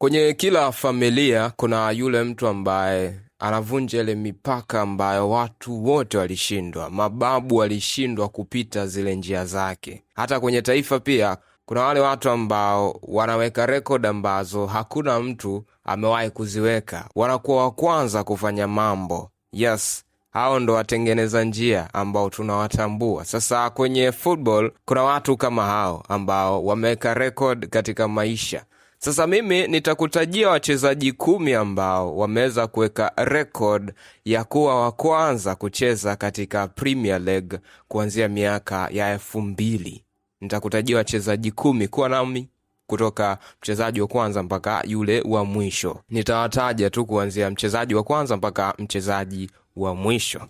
Kwenye kila familia kuna yule mtu ambaye anavunja ile mipaka ambayo watu wote walishindwa, mababu walishindwa kupita zile njia zake. Hata kwenye taifa pia kuna wale watu ambao wanaweka record ambazo hakuna mtu amewahi kuziweka. Wanakuwa wa kwanza kufanya mambo. Yes, hao ndo watengeneza njia ambao tunawatambua. Sasa kwenye football kuna watu kama hao ambao wameweka record katika maisha. Sasa mimi nitakutajia wachezaji 10 ambao wameweza kuweka record ya kuwa wa kwanza kucheza katika Premier League kuanzia miaka ya 2000. Nitakutajia wachezaji 10, kuwa nami kutoka mchezaji wa kwanza mpaka yule wa mwisho. Nitawataja tu kuanzia mchezaji wa kwanza mpaka mchezaji wa mwisho.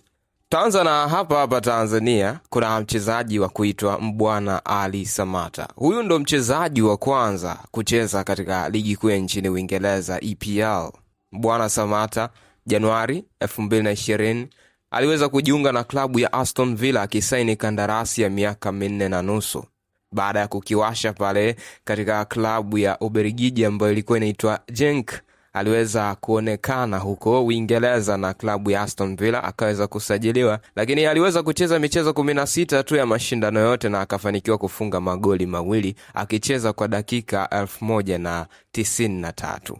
Tanza na hapa Tanzania kuna mchezaji wa kuitwa Mbwana Ali Samata. Huyu ndo mchezaji wa kwanza kucheza katika ligi kuu nchini Uingereza EPL. Mbwana Samata Januari 2020 aliweza kujiunga na klabu ya Aston Villa akisaini kandarasi ya miaka 4.5 baada ya kukiwasha pale katika klabu ya Ubelgiji ambayo ilikuwa inaitwa Genk. Aliweza kuonekana huko Uingereza na klabu ya Aston Villa akaweza kusajiliwa, lakini aliweza kucheza michezo 16 tu ya mashindano yote na akafanikiwa kufunga magoli 2 akicheza kwa dakika 1093.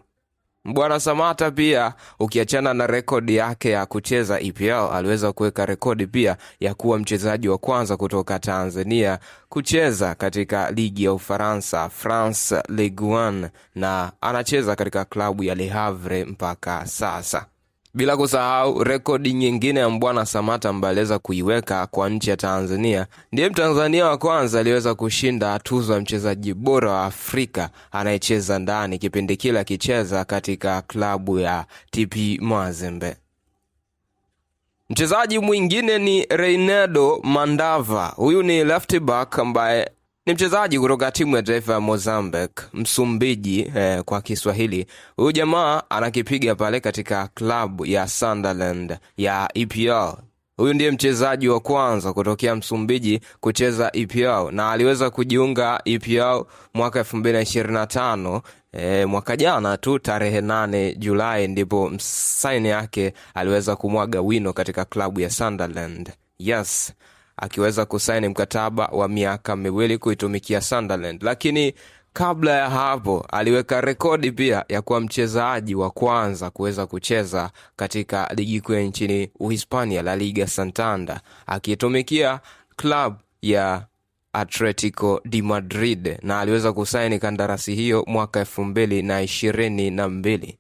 Mbwana Samata pia ukiachana na rekodi yake ya kucheza EPL, aliweza kuweka rekodi pia ya kuwa mchezaji wa kwanza kutoka Tanzania kucheza katika ligi ya Ufaransa, France Ligue 1, na anacheza katika klabu ya Le Havre mpaka sasa. Bila kusahau rekodi nyingine ya Mbwana Samata ambaye aliweza kuiweka kwa nchi ya Tanzania, ndiye Mtanzania wa kwanza aliweza kushinda tuzo ya mchezaji bora wa Afrika anayecheza ndani, kipindi kile akicheza katika klabu ya TP Mazembe. Mchezaji mwingine ni Reinaldo Mandava. Huyu ni left back ambaye ni mchezaji kutoka timu ya taifa ya Mozambique, Msumbiji kwa Kiswahili. Huyu jamaa anakipiga pale katika klabu ya Sunderland ya EPL. Huyu ndiye mchezaji wa kwanza kutokea Msumbiji kucheza EPL na aliweza kujiunga EPL mwaka 2025. Mwaka jana tu tarehe 8 Julai ndipo msaini yake aliweza kumwaga wino katika klabu ya Sunderland. Yes, akiweza kusaini mkataba wa miaka 2 kuitumikia Sunderland. Lakini kabla ya hapo aliweka rekodi pia ya kuwa mchezaji wa kwanza kuweza kucheza katika ligi kuu nchini Uhispania, La Liga Santander, akitumikia klabu ya Atletico de Madrid, na aliweza kusaini kandarasi hiyo mwaka 2022.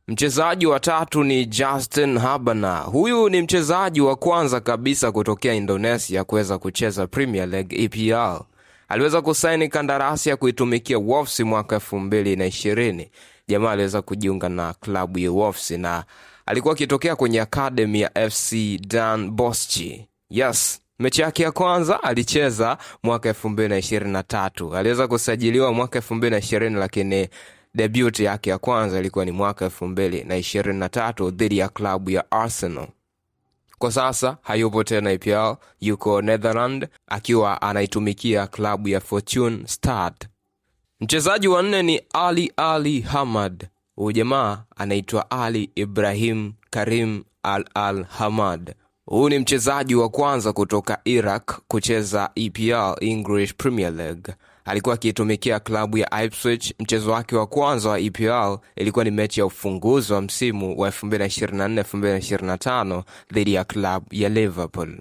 Mchezaji wa tatu ni Justin Habana. Huyu ni mchezaji wa kwanza kabisa kutokea Indonesia kuweza kucheza Premier League EPL. Aliweza kusaini kandarasi ya kuitumikia Wolves mwaka 2020. Jamaa aliweza kujiunga na klabu ya Wolves na alikuwa akitokea kwenye academy ya FC Dan Boschi. Yes, mechi yake ya kwanza alicheza mwaka 2023. Aliweza kusajiliwa mwaka 2020, lakini debut yake ya kwanza ilikuwa ni mwaka 2023 dhidi ya klabu ya Arsenal. Kwa sasa hayupo tena EPL, yuko Netherlands akiwa anaitumikia klabu ya Fortune Stad. Mchezaji wa 4 ni Ali Hamad. Huyu jamaa anaitwa Ali Ibrahim Karim Al-Hamad. Huyu ni mchezaji wa kwanza kutoka Iraq kucheza EPL, English Premier League. Alikuwa akitumikia klabu ya Ipswich. Mchezo wake wa kwanza wa EPL ilikuwa ni mechi ya ufunguzi wa msimu wa 2024-2025 dhidi ya klabu ya Liverpool.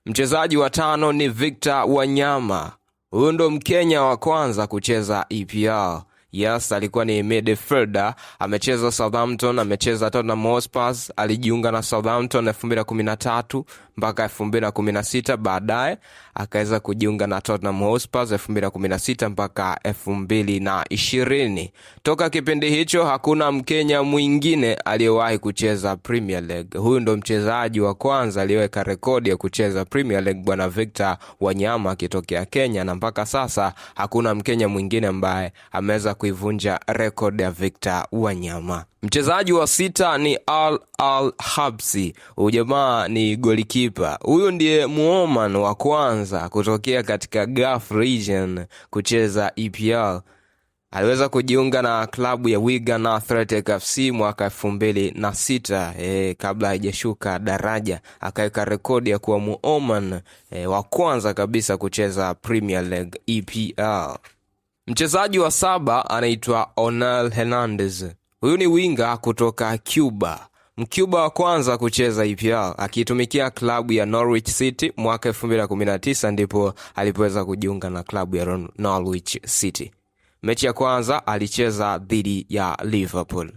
Mchezaji wa 5 ni Victor Wanyama. Huyu ndo Mkenya wa kwanza kucheza EPL. Yes, alikuwa ni midfielder, amecheza Southampton, amecheza Tottenham Hotspur, alijiunga na Southampton 2013 mpaka 2016, baadaye akaweza kujiunga na Tottenham Hotspur 2016 mpaka 2020. Toka kipindi hicho hakuna Mkenya mwingine aliyewahi kucheza Premier League. Huyu ndo mchezaji wa kwanza aliyeweka rekodi ya kucheza Premier League, bwana Victor Wanyama akitokea Kenya, na mpaka sasa hakuna Mkenya mwingine ambaye ameweza kuivunja rekodi ya Victor Wanyama. Mchezaji wa 6 ni Al-Habsi. Huyu jamaa ni golikipa. Huyu ndiye Muoman wa kwanza kutokea katika Gulf region kucheza EPL. Aliweza kujiunga na klabu ya Wigan Athletic FC mwaka 2006 kabla haijashuka daraja. Akaweka rekodi ya kuwa Muoman wa kwanza kabisa kucheza Premier League EPL. Mchezaji wa 7 anaitwa Onel Hernandez. Huyu ni winga kutoka Cuba. Mcuba wa kwanza kucheza EPL akitumikia klabu ya Norwich City mwaka 2019 ndipo alipoweza kujiunga na klabu ya Norwich City. Mechi ya kwanza alicheza dhidi ya Liverpool.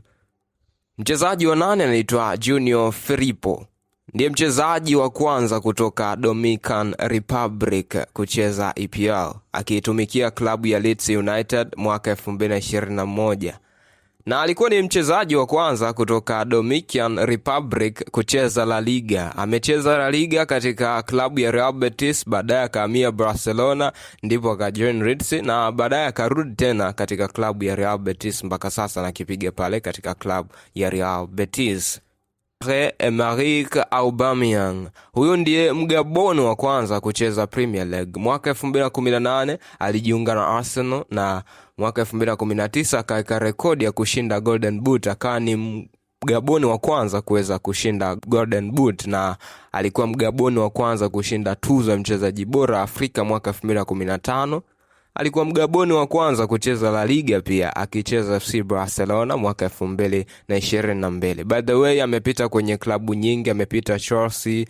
Mchezaji wa 8 anaitwa Junior Firpo. Ndiye mchezaji wa kwanza kutoka Dominican Republic kucheza EPL akitumikia klabu ya Leeds United mwaka 2021. Na alikuwa ni mchezaji wa kwanza kutoka Dominican Republic kucheza La Liga. Amecheza La Liga katika klabu ya Real Betis, baadaye akahamia Barcelona, ndipo akajoin Leeds na baadaye akarudi tena katika klabu ya Real Betis mpaka sasa na kipiga pale katika klabu ya Real Betis. Emerick Aubameyang. Huyu ndiye Mgaboni wa kwanza kucheza Premier League. Mwaka 2018 alijiunga na Arsenal na mwaka 2019 akaweka rekodi ya kushinda Golden Boot. Akawa ni Mgaboni wa kwanza kuweza kushinda Golden Boot na alikuwa Mgaboni wa kwanza kushinda tuzo ya mchezaji bora Afrika mwaka 2015. Alikuwa Mgaboni wa kwanza kucheza La Liga pia akicheza FC Barcelona mwaka 2022. By the way, amepita kwenye klabu nyingi, amepita Chelsea,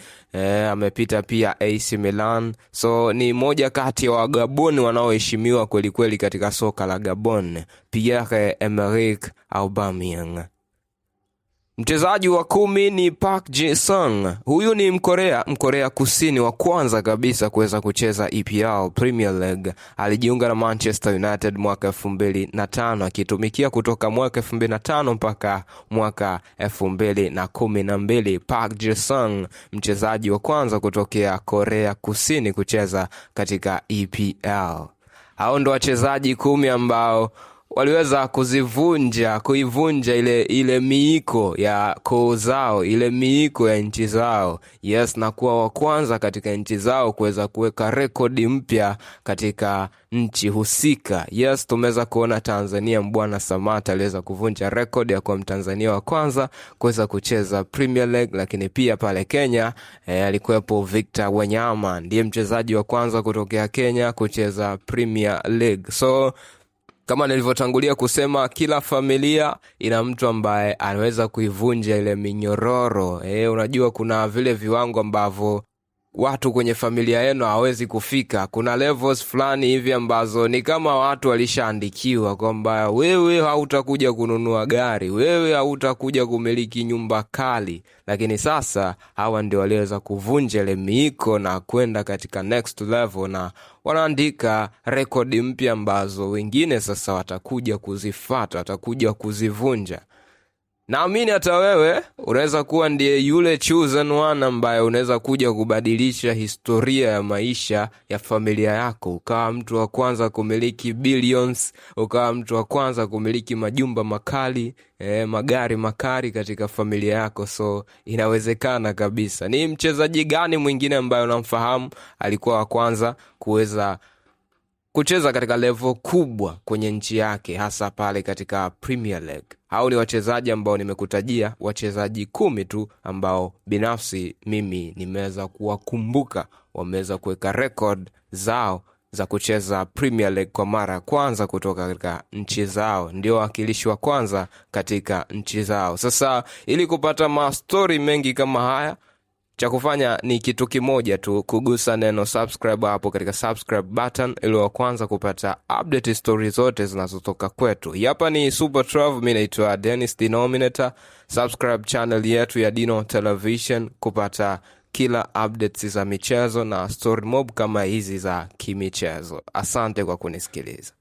amepita pia AC Milan. So ni moja kati ya Wagaboni wanaoheshimiwa kweli kweli katika soka la Gabon. Pierre-Emerick Aubameyang. Mchezaji wa 10 ni Park Ji-sung. Huyu ni Mkorea Kusini wa kwanza kabisa kuweza kucheza EPL Premier League. Alijiunga na Manchester United mwaka 2005 akitumikia kutoka mwaka 2005 mpaka mwaka 2012. Park Ji-sung, mchezaji wa kwanza kutokea Korea Kusini kucheza katika EPL. Hao ndo wachezaji 10 ambao waliweza kuivunja ile miiko ya koo zao, ile miiko ya nchi zao. Yes, na kuwa wa kwanza katika nchi zao kuweza kuweka rekodi mpya katika nchi husika. Yes, tumeweza kuona Tanzania, Mbwana Samata aliweza kuvunja rekodi ya kuwa Mtanzania wa kwanza kuweza kucheza Premier League, lakini pia pale Kenya alikuwepo Victor Wanyama, ndiye mchezaji wa kwanza kutokea Kenya kucheza Premier League. So kama nilivyotangulia kusema, kila familia ina mtu ambaye anaweza kuivunja ile minyororo. Unajua kuna vile viwango ambavyo watu kwenye familia yenu hawezi kufika. Kuna levels fulani hivi ambazo ni kama watu walishaandikiwa kwamba wewe hautakuja kununua gari, wewe hautakuja kumiliki nyumba kali. Lakini sasa hawa ndio waliweza kuvunja ile miiko na kwenda katika next level na wanaandika rekodi mpya ambazo wengine sasa watakuja kuzifuata, watakuja kuzivunja. Naamini hata wewe unaweza kuwa ndiye yule chosen one ambaye unaweza kuja kubadilisha historia ya maisha ya familia yako. Ukawa mtu wa kwanza kumiliki billions, ukawa mtu wa kwanza kumiliki majumba makali, magari makali katika familia yako. So inawezekana kabisa. Ni mchezaji gani mwingine ambaye unamfahamu alikuwa wa kwanza kuweza kucheza katika level kubwa kwenye nchi yake, hasa pale katika Premier League? Hao ni wachezaji ambao nimekutajia, wachezaji 10 tu ambao binafsi mimi nimeweza kuwakumbuka wameweza kuweka record zao za kucheza Premier League kwa mara ya kwanza kutoka katika nchi zao, ndio wakilishi wa kwanza katika nchi zao. Sasa ili kupata mastori mengi kama haya, cha kufanya ni kitu kimoja tu, kugusa neno subscribe hapo katika subscribe button ili wa kwanza kupata update stories zote zinazotoka kwetu. Hapa ni Super Trav, mimi naitwa Dennis Denominator. Subscribe channel yetu ya Dino Television kupata kila updates za michezo na story mob kama hizi za kimichezo. Asante kwa kunisikiliza.